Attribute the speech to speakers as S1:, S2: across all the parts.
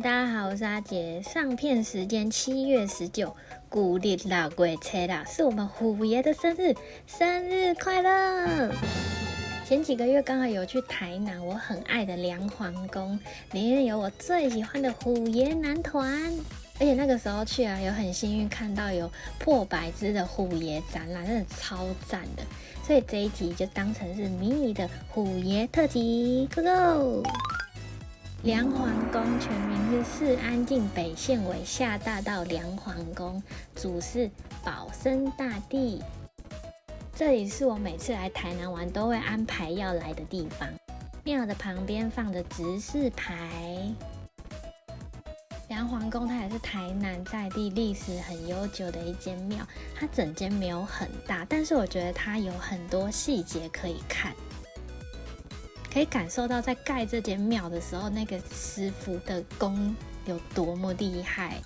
S1: 大家好，我是阿杰。上片时间7月19，古历6月7日是我们虎爷的生日，生日快乐！前几个月刚好有去台南，我很爱的梁皇宫，里面有我最喜欢的虎爷男团。而且那个时候去啊，有很幸运看到有破百只的虎爷展览，真的超赞的。所以这一集就当成是迷你的虎爷特辑 ，Go Go！梁皇宫全名是四安境北县委下大道梁皇宫，主祀保生大帝。这里是我每次来台南玩都会安排要来的地方。庙的旁边放着指示牌。梁皇宫它也是台南在地历史很悠久的一间庙，它整间没有很大，但是我觉得它有很多细节可以看。可以感受到在盖这间庙的时候，那个师傅的功有多么厉害。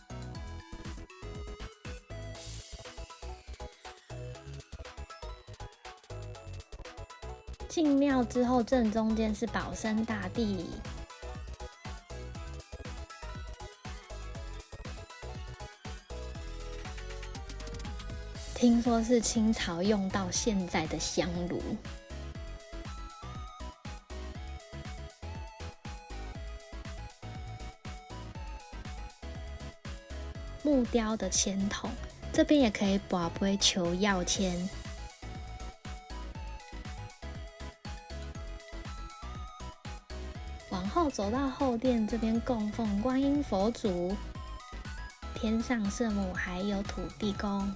S1: 进庙之后，正中间是保生大帝。听说是清朝用到现在的香炉。木雕的签筒，这边也可以跋杯求要签。往后走到后殿，这边供奉观音佛祖、天上圣母，还有土地公。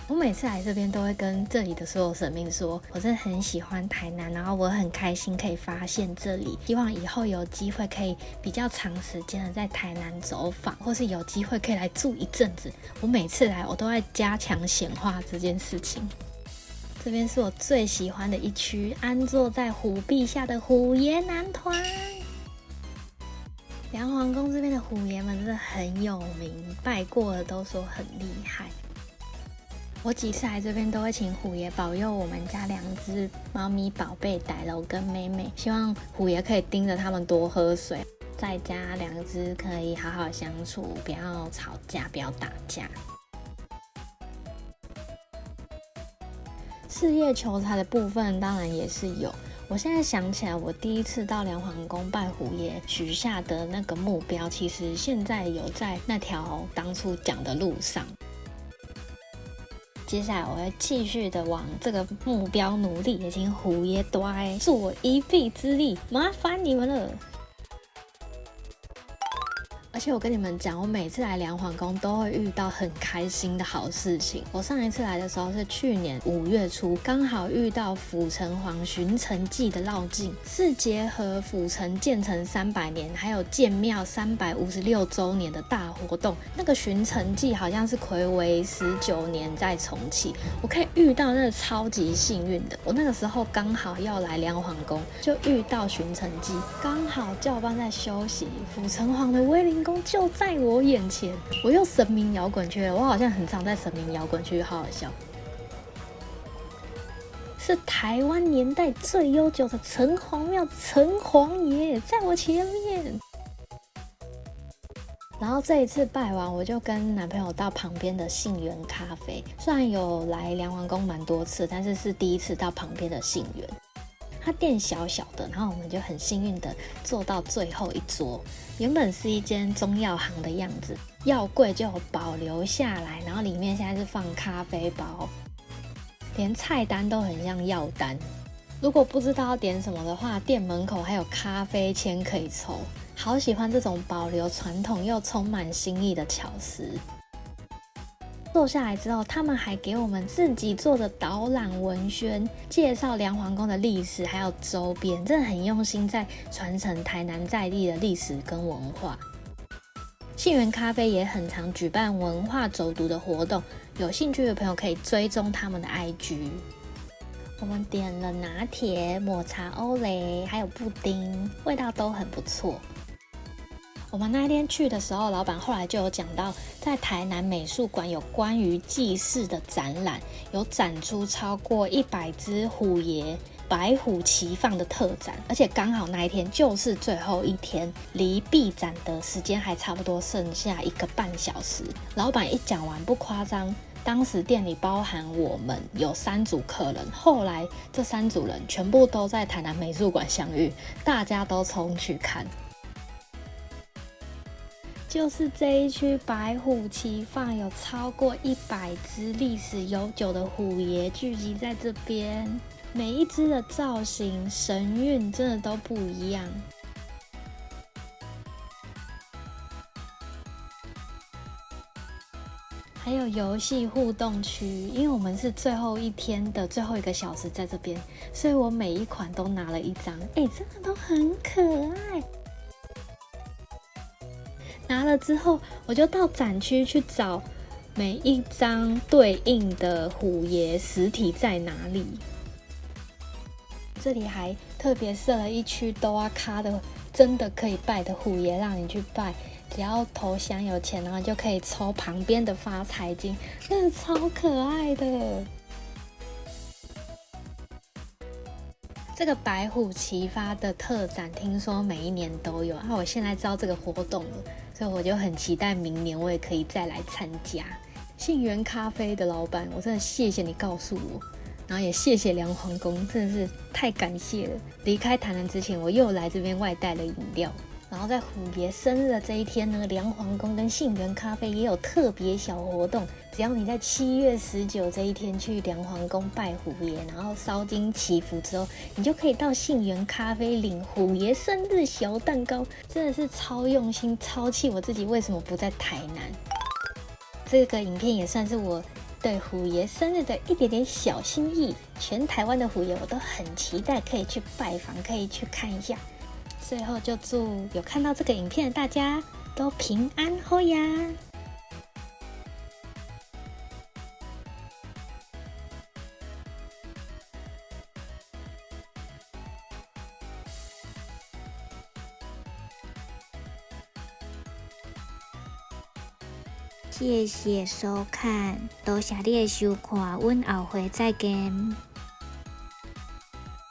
S1: 我每次来这边都会跟这里的所有神明说，我真的很喜欢台南，然后我很开心可以发现这里，希望以后有机会可以比较长时间的在台南走访，或是有机会可以来住一阵子。我每次来我都会加强显化这件事情。这边是我最喜欢的一区，安坐在虎臂下的虎爷男团。梁皇宫这边的虎爷们真的很有名，拜过的都说很厉害。我几次来这边都会请虎爷保佑我们家2只猫咪宝贝傣楼跟妹妹，希望虎爷可以盯着他们多喝水，在家2只可以好好相处，不要吵架，不要打架。事业求财的部分当然也是有。我现在想起来，我第一次到梁皇宫拜虎爷许下的那个目标，其实现在有在那条当初讲的路上。接下来我会继续的往这个目标努力，也请虎爷多助我一臂之力，麻烦你们了。而且我跟你们讲，我每次来梁皇宫都会遇到很开心的好事情。我上一次来的时候是去年5月初，刚好遇到府城隍巡城记的绕境，是结合府城建成300年，还有建庙356周年的大活动。那个巡城记好像是睽违19年再重启，我可以遇到那个超级幸运的。我那个时候刚好要来梁皇宫，就遇到巡城记，刚好教班在休息，府城隍的威灵宫就在我眼前，我又神明摇滚区了。我好像很常在神明摇滚区，好好笑。是台湾年代最悠久的城隍庙，城隍爷在我前面。然后这一次拜完，我就跟男朋友到旁边的信源咖啡。虽然有来梁皇宫蛮多次，但是第一次到旁边的信源。它店小小的，然后我们就很幸运的坐到最后一桌。原本是一间中药行的样子，药柜就有保留下来，然后里面现在是放咖啡包，连菜单都很像药单。如果不知道要点什么的话，店门口还有咖啡签可以抽。好喜欢这种保留传统又充满新意的巧思。坐下来之后，他们还给我们自己做的导览文宣，介绍梁皇宫的历史还有周边，真的很用心在传承台南在地的历史跟文化。信源咖啡也很常举办文化走读的活动，有兴趣的朋友可以追踪他们的 IG。我们点了拿铁、抹茶欧蕾还有布丁，味道都很不错。我们那天去的时候，老板后来就有讲到，在台南美术馆有关于祭祀的展览，有展出超过100只虎爷白虎齐放的特展，而且刚好那一天就是最后一天，离闭展的时间还差不多剩下1个半小时。老板一讲完不夸张，当时店里包含我们有3组客人，后来这3组人全部都在台南美术馆相遇，大家都冲去看。就是这一区白虎齐放，有超过100只历史悠久的虎爷聚集在这边，每一只的造型神韵真的都不一样。还有游戏互动区，因为我们是最后一天的最后1个小时在这边，所以我每一款都拿了1张，真的都很可爱。拿了之后，我就到展区去找每一张对应的虎爷实体在哪里。这里还特别设了一区都啊卡的，真的可以拜的虎爷，让你去拜，只要投降有钱，然后就可以抽旁边的发财金，真的超可爱的。这个白虎齐发的特展，听说每一年都有我现在知道这个活动了，所以我就很期待明年我也可以再来参加。信源咖啡的老板，我真的谢谢你告诉我，然后也谢谢梁皇宫，真的是太感谢了。离开台南之前，我又来这边外带了饮料。然后在虎爷生日的这一天呢，梁皇宫跟信源咖啡也有特别小活动，只要你在7月19这一天去梁皇宫拜虎爷，然后烧金祈福之后，你就可以到信源咖啡领虎爷生日小蛋糕，真的是超用心，超气我自己为什么不在台南。这个影片也算是我对虎爷生日的一点点小心意，全台湾的虎爷我都很期待可以去拜访，可以去看一下。最后就祝有看到这个影片的大家都平安好呀！谢谢收看，多谢你的收看，阮后回再见。